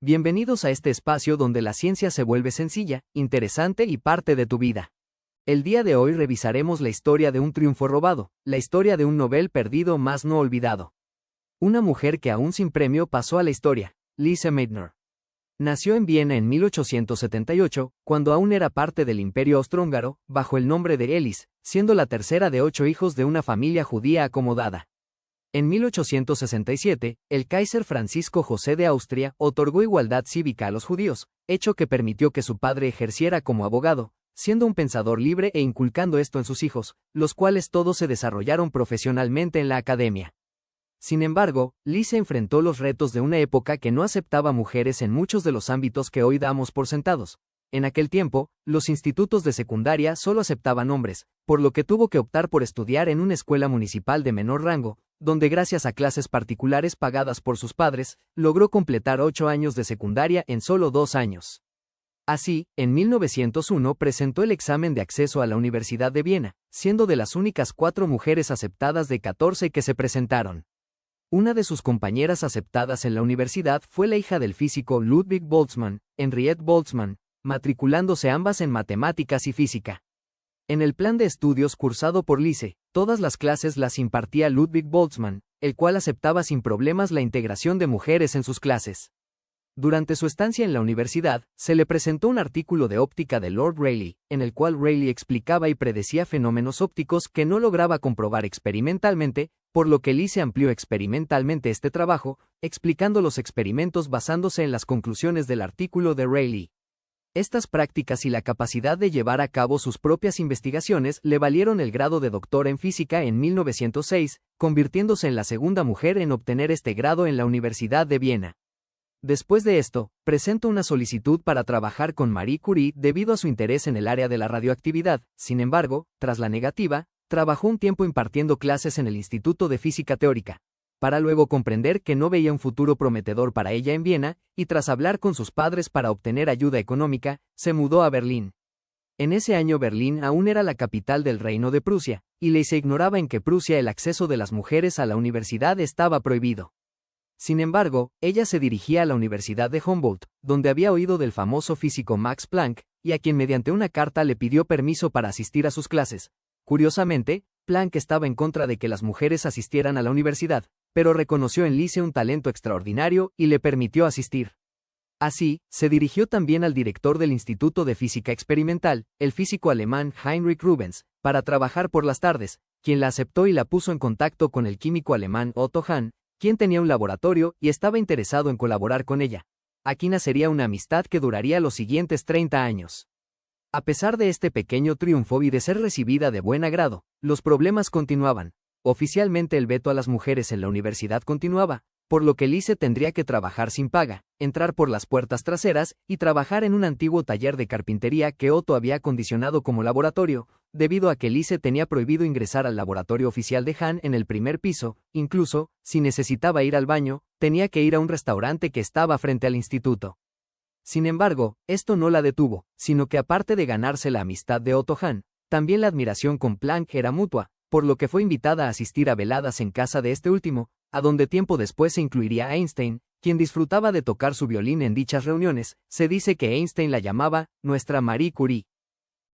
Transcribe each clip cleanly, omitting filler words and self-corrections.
Bienvenidos a este espacio donde la ciencia se vuelve sencilla, interesante y parte de tu vida. El día de hoy revisaremos la historia de un triunfo robado, la historia de un Nobel perdido más no olvidado. Una mujer que aún sin premio pasó a la historia, Lise Meitner. Nació en Viena en 1878, cuando aún era parte del Imperio Austrohúngaro, bajo el nombre de Elis, siendo la tercera de 8 hijos de una familia judía acomodada. En 1867, el Kaiser Francisco José de Austria otorgó igualdad cívica a los judíos, hecho que permitió que su padre ejerciera como abogado, siendo un pensador libre e inculcando esto en sus hijos, los cuales todos se desarrollaron profesionalmente en la academia. Sin embargo, Lise enfrentó los retos de una época que no aceptaba mujeres en muchos de los ámbitos que hoy damos por sentados. En aquel tiempo, los institutos de secundaria solo aceptaban hombres, por lo que tuvo que optar por estudiar en una escuela municipal de menor rango, donde gracias a clases particulares pagadas por sus padres, logró completar 8 años de secundaria en solo 2 años. Así, en 1901 presentó el examen de acceso a la Universidad de Viena, siendo de las únicas 4 mujeres aceptadas de 14 que se presentaron. Una de sus compañeras aceptadas en la universidad fue la hija del físico Ludwig Boltzmann, Henriette Boltzmann, matriculándose ambas en matemáticas y física. En el plan de estudios cursado por Lise, todas las clases las impartía Ludwig Boltzmann, el cual aceptaba sin problemas la integración de mujeres en sus clases. Durante su estancia en la universidad, se le presentó un artículo de óptica de Lord Rayleigh, en el cual Rayleigh explicaba y predecía fenómenos ópticos que no lograba comprobar experimentalmente, por lo que Lise amplió experimentalmente este trabajo, explicando los experimentos basándose en las conclusiones del artículo de Rayleigh. Estas prácticas y la capacidad de llevar a cabo sus propias investigaciones le valieron el grado de doctora en física en 1906, convirtiéndose en la segunda mujer en obtener este grado en la Universidad de Viena. Después de esto, presentó una solicitud para trabajar con Marie Curie debido a su interés en el área de la radioactividad. Sin embargo, tras la negativa, trabajó un tiempo impartiendo clases en el Instituto de Física Teórica, para luego comprender que no veía un futuro prometedor para ella en Viena, y tras hablar con sus padres para obtener ayuda económica, se mudó a Berlín. En ese año Berlín aún era la capital del Reino de Prusia, y Lise ignoraba en que Prusia el acceso de las mujeres a la universidad estaba prohibido. Sin embargo, ella se dirigía a la Universidad de Humboldt, donde había oído del famoso físico Max Planck, y a quien mediante una carta le pidió permiso para asistir a sus clases. Curiosamente, Planck estaba en contra de que las mujeres asistieran a la universidad, pero reconoció en Lise un talento extraordinario y le permitió asistir. Así, se dirigió también al director del Instituto de Física Experimental, el físico alemán Heinrich Rubens, para trabajar por las tardes, quien la aceptó y la puso en contacto con el químico alemán Otto Hahn, quien tenía un laboratorio y estaba interesado en colaborar con ella. Aquí nacería una amistad que duraría los siguientes 30 años. A pesar de este pequeño triunfo y de ser recibida de buen agrado, los problemas continuaban. Oficialmente el veto a las mujeres en la universidad continuaba, por lo que Lise tendría que trabajar sin paga, entrar por las puertas traseras y trabajar en un antiguo taller de carpintería que Otto había acondicionado como laboratorio, debido a que Lise tenía prohibido ingresar al laboratorio oficial de Hahn en el primer piso. Incluso, si necesitaba ir al baño, tenía que ir a un restaurante que estaba frente al instituto. Sin embargo, esto no la detuvo, sino que aparte de ganarse la amistad de Otto Hahn, también la admiración con Planck era mutua, por lo que fue invitada a asistir a veladas en casa de este último, a donde tiempo después se incluiría a Einstein, quien disfrutaba de tocar su violín en dichas reuniones. Se dice que Einstein la llamaba nuestra Marie Curie.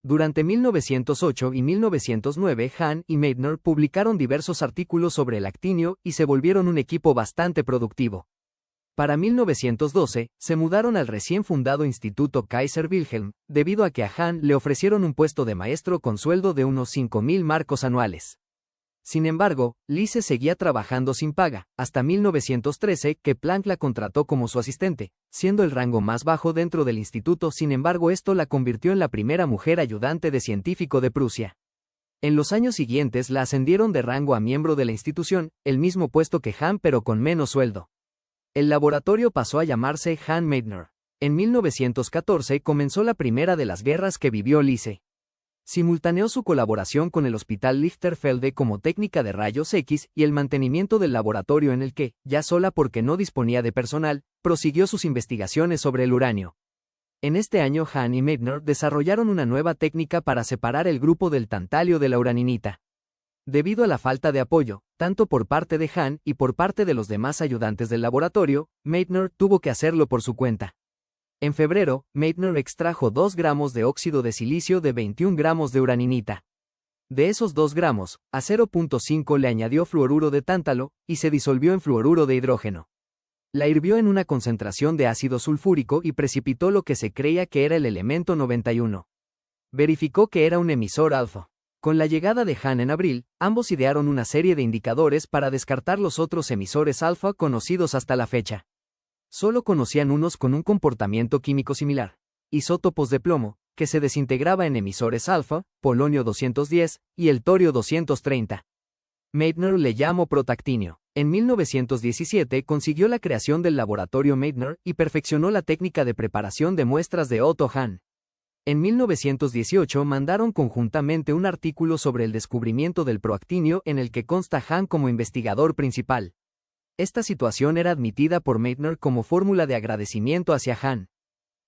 Durante 1908 y 1909 Hahn y Meitner publicaron diversos artículos sobre el actinio y se volvieron un equipo bastante productivo. Para 1912, se mudaron al recién fundado Instituto Kaiser Wilhelm, debido a que a Hahn le ofrecieron un puesto de maestro con sueldo de unos 5.000 marcos anuales. Sin embargo, Lise seguía trabajando sin paga, hasta 1913 que Planck la contrató como su asistente, siendo el rango más bajo dentro del instituto. Sin embargo, esto la convirtió en la primera mujer ayudante de científico de Prusia. En los años siguientes la ascendieron de rango a miembro de la institución, el mismo puesto que Hahn pero con menos sueldo. El laboratorio pasó a llamarse Hahn Meitner. En 1914 comenzó la primera de las guerras que vivió Lise. Simultaneó su colaboración con el Hospital Lichterfelde como técnica de rayos X y el mantenimiento del laboratorio en el que, ya sola porque no disponía de personal, prosiguió sus investigaciones sobre el uranio. En este año Hahn y Meitner desarrollaron una nueva técnica para separar el grupo del tantalio de la uraninita. Debido a la falta de apoyo, Tanto por parte de Hahn y por parte de los demás ayudantes del laboratorio, Meitner tuvo que hacerlo por su cuenta. En febrero, Meitner extrajo 2 gramos de óxido de silicio de 21 gramos de uraninita. De esos 2 gramos, a 0.5 le añadió fluoruro de tántalo, y se disolvió en fluoruro de hidrógeno. La hirvió en una concentración de ácido sulfúrico y precipitó lo que se creía que era el elemento 91. Verificó que era un emisor alfa. Con la llegada de Hahn en abril, ambos idearon una serie de indicadores para descartar los otros emisores alfa conocidos hasta la fecha. Solo conocían unos con un comportamiento químico similar: isótopos de plomo, que se desintegraba en emisores alfa, polonio 210, y el torio 230. Meitner le llamó protactinio. En 1917 consiguió la creación del laboratorio Meitner y perfeccionó la técnica de preparación de muestras de Otto Hahn. En 1918 mandaron conjuntamente un artículo sobre el descubrimiento del proactinio en el que consta Hahn como investigador principal. Esta situación era admitida por Meitner como fórmula de agradecimiento hacia Hahn.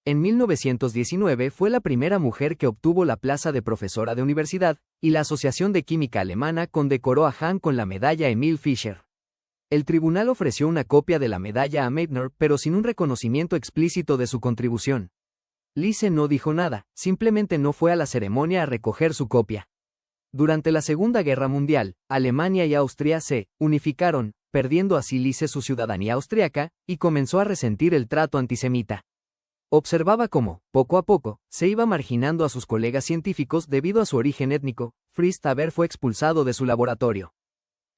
En 1919 fue la primera mujer que obtuvo la plaza de profesora de universidad, y la Asociación de Química Alemana condecoró a Hahn con la medalla Emil Fischer. El tribunal ofreció una copia de la medalla a Meitner, pero sin un reconocimiento explícito de su contribución. Lise no dijo nada, simplemente no fue a la ceremonia a recoger su copia. Durante la Segunda Guerra Mundial, Alemania y Austria se unificaron, perdiendo así Lise su ciudadanía austriaca, y comenzó a resentir el trato antisemita. Observaba cómo, poco a poco, se iba marginando a sus colegas científicos debido a su origen étnico. Fritz Haber fue expulsado de su laboratorio.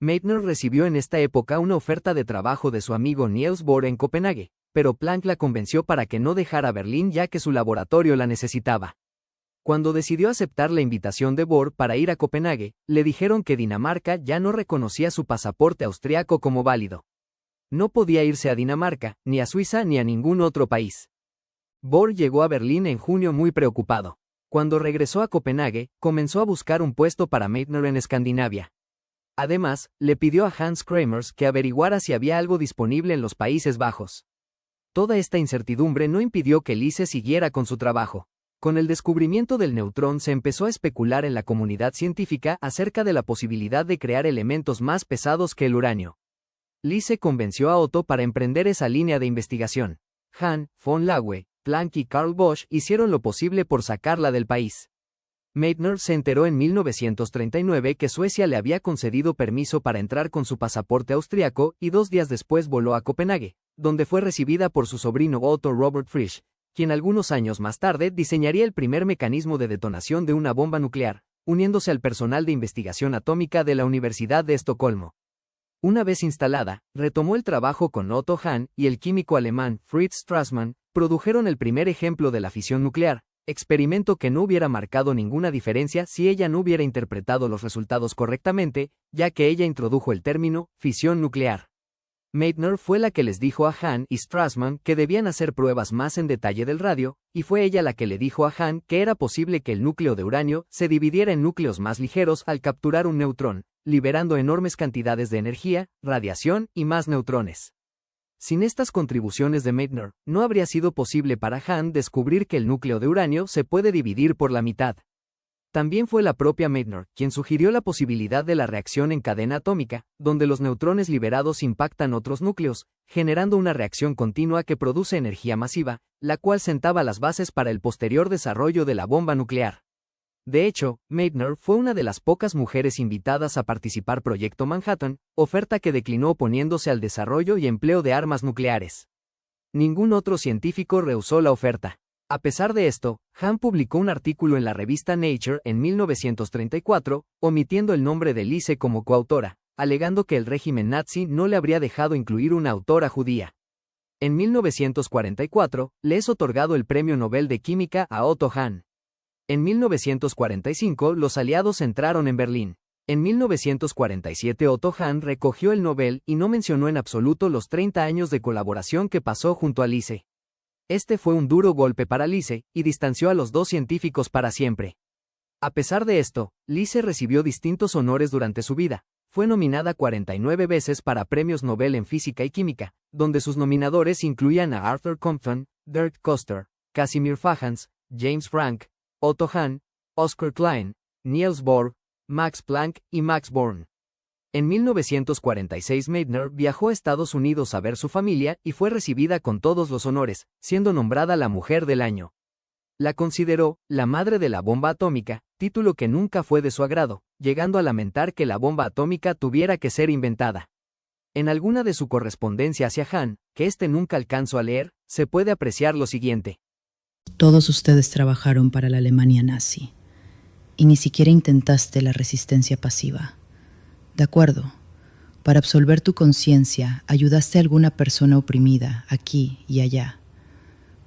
Meitner recibió en esta época una oferta de trabajo de su amigo Niels Bohr en Copenhague, pero Planck la convenció para que no dejara Berlín ya que su laboratorio la necesitaba. Cuando decidió aceptar la invitación de Bohr para ir a Copenhague, le dijeron que Dinamarca ya no reconocía su pasaporte austriaco como válido. No podía irse a Dinamarca, ni a Suiza ni a ningún otro país. Bohr llegó a Berlín en junio muy preocupado. Cuando regresó a Copenhague, comenzó a buscar un puesto para Meitner en Escandinavia. Además, le pidió a Hans Kramers que averiguara si había algo disponible en los Países Bajos. Toda esta incertidumbre no impidió que Lise siguiera con su trabajo. Con el descubrimiento del neutrón se empezó a especular en la comunidad científica acerca de la posibilidad de crear elementos más pesados que el uranio. Lise convenció a Otto para emprender esa línea de investigación. Hahn, von Laue, Planck y Carl Bosch hicieron lo posible por sacarla del país. Meitner se enteró en 1939 que Suecia le había concedido permiso para entrar con su pasaporte austriaco y 2 días después voló a Copenhague, donde fue recibida por su sobrino Otto Robert Frisch, quien algunos años más tarde diseñaría el primer mecanismo de detonación de una bomba nuclear, uniéndose al personal de investigación atómica de la Universidad de Estocolmo. Una vez instalada, retomó el trabajo con Otto Hahn y el químico alemán Fritz Strassmann, produjeron el primer ejemplo de la fisión nuclear, experimento que no hubiera marcado ninguna diferencia si ella no hubiera interpretado los resultados correctamente, ya que ella introdujo el término fisión nuclear. Meitner fue la que les dijo a Hahn y Strassmann que debían hacer pruebas más en detalle del radio, y fue ella la que le dijo a Hahn que era posible que el núcleo de uranio se dividiera en núcleos más ligeros al capturar un neutrón, liberando enormes cantidades de energía, radiación y más neutrones. Sin estas contribuciones de Meitner, no habría sido posible para Hahn descubrir que el núcleo de uranio se puede dividir por la mitad. También fue la propia Meitner quien sugirió la posibilidad de la reacción en cadena atómica, donde los neutrones liberados impactan otros núcleos, generando una reacción continua que produce energía masiva, la cual sentaba las bases para el posterior desarrollo de la bomba nuclear. De hecho, Meitner fue una de las pocas mujeres invitadas a participar Proyecto Manhattan, oferta que declinó oponiéndose al desarrollo y empleo de armas nucleares. Ningún otro científico rehusó la oferta. A pesar de esto, Hahn publicó un artículo en la revista Nature en 1934, omitiendo el nombre de Lise como coautora, alegando que el régimen nazi no le habría dejado incluir una autora judía. En 1944, le es otorgado el Premio Nobel de Química a Otto Hahn. En 1945 los aliados entraron en Berlín. En 1947 Otto Hahn recogió el Nobel y no mencionó en absoluto los 30 años de colaboración que pasó junto a Lise. Este fue un duro golpe para Lise, y distanció a los dos científicos para siempre. A pesar de esto, Lise recibió distintos honores durante su vida. Fue nominada 49 veces para premios Nobel en física y química, donde sus nominadores incluían a Arthur Compton, Dirk Koster, Casimir Fajans, James Franck, Otto Hahn, Oscar Klein, Niels Bohr, Max Planck y Max Born. En 1946 Meitner viajó a Estados Unidos a ver su familia y fue recibida con todos los honores, siendo nombrada la Mujer del Año. La consideró la madre de la bomba atómica, título que nunca fue de su agrado, llegando a lamentar que la bomba atómica tuviera que ser inventada. En alguna de su correspondencia hacia Hahn, que éste nunca alcanzó a leer, se puede apreciar lo siguiente. Todos ustedes trabajaron para la Alemania nazi, y ni siquiera intentaste la resistencia pasiva. De acuerdo, para absolver tu conciencia, ayudaste a alguna persona oprimida, aquí y allá.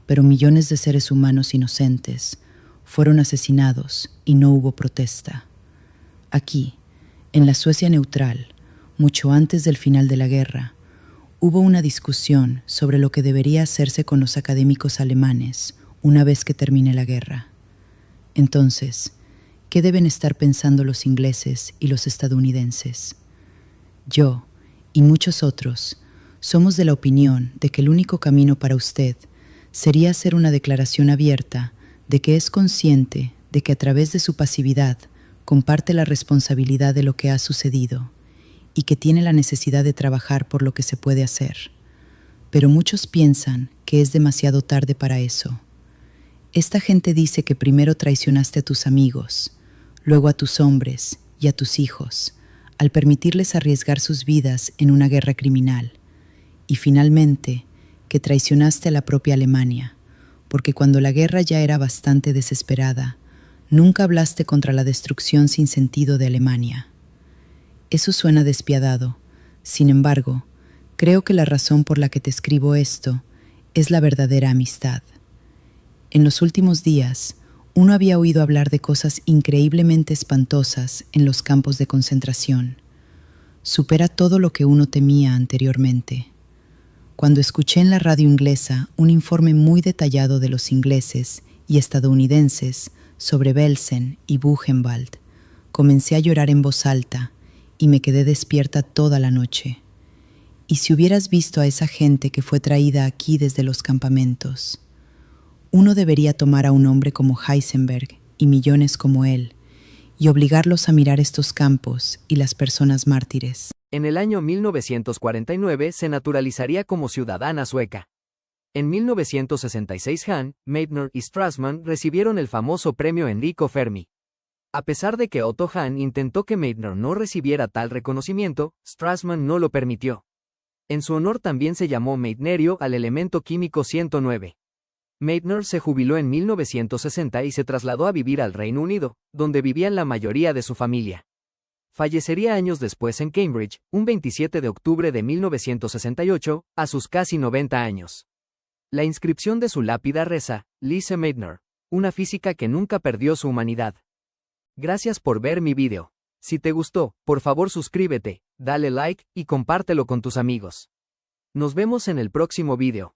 Pero millones de seres humanos inocentes fueron asesinados y no hubo protesta. Aquí, en la Suecia neutral, mucho antes del final de la guerra, hubo una discusión sobre lo que debería hacerse con los académicos alemanes una vez que termine la guerra. Entonces, ¿qué deben estar pensando los ingleses y los estadounidenses? Yo, y muchos otros, somos de la opinión de que el único camino para usted sería hacer una declaración abierta de que es consciente de que a través de su pasividad comparte la responsabilidad de lo que ha sucedido y que tiene la necesidad de trabajar por lo que se puede hacer. Pero muchos piensan que es demasiado tarde para eso. Esta gente dice que primero traicionaste a tus amigos, luego a tus hombres y a tus hijos, al permitirles arriesgar sus vidas en una guerra criminal, y finalmente que traicionaste a la propia Alemania, porque cuando la guerra ya era bastante desesperada, nunca hablaste contra la destrucción sin sentido de Alemania. Eso suena despiadado. Sin embargo, creo que la razón por la que te escribo esto es la verdadera amistad. En los últimos días, uno había oído hablar de cosas increíblemente espantosas en los campos de concentración. Supera todo lo que uno temía anteriormente. Cuando escuché en la radio inglesa un informe muy detallado de los ingleses y estadounidenses sobre Belsen y Buchenwald, comencé a llorar en voz alta y me quedé despierta toda la noche. Y si hubieras visto a esa gente que fue traída aquí desde los campamentos, uno debería tomar a un hombre como Heisenberg y millones como él y obligarlos a mirar estos campos y las personas mártires. En el año 1949 se naturalizaría como ciudadana sueca. En 1966 Hahn, Meitner y Strassmann recibieron el famoso premio Enrico Fermi. A pesar de que Otto Hahn intentó que Meitner no recibiera tal reconocimiento, Strassmann no lo permitió. En su honor también se llamó meitnerio al elemento químico 109. Meitner se jubiló en 1960 y se trasladó a vivir al Reino Unido, donde vivían la mayoría de su familia. Fallecería años después en Cambridge, un 27 de octubre de 1968, a sus casi 90 años. La inscripción de su lápida reza, Lise Meitner, una física que nunca perdió su humanidad. Gracias por ver mi video. Si te gustó, por favor suscríbete, dale like y compártelo con tus amigos. Nos vemos en el próximo video.